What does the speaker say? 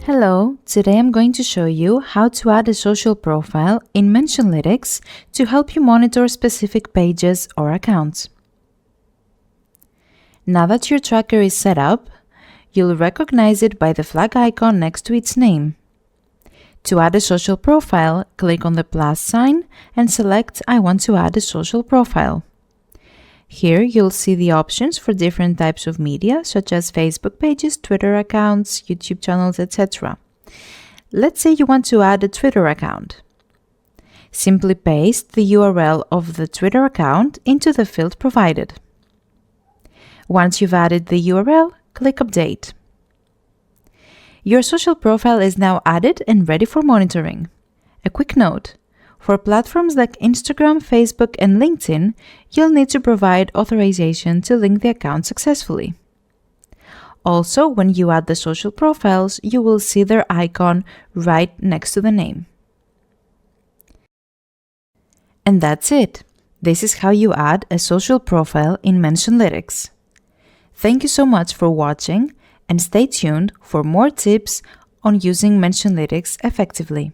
Hello, today I'm going to show you how to add a social profile in Mentionlytics to help you monitor specific pages or accounts. Now that your tracker is set up, you'll recognize it by the flag icon next to its name. To add a social profile, click on the plus sign and select I want to add a social profile. Here you'll see the options for different types of media such as Facebook pages, Twitter accounts, YouTube channels, etc. Let's say you want to add a Twitter account. Simply paste the URL of the Twitter account into the field provided. Once you've added the URL, click Update. Your social profile is now added and ready for monitoring. A quick note: for platforms like Instagram, Facebook, and LinkedIn, you'll need to provide authorization to link the account successfully. Also, when you add the social profiles, you will see their icon right next to the name. And that's it. This is how you add a social profile in Mentionlytics. Thank you so much for watching, and stay tuned for more tips on using Mentionlytics effectively.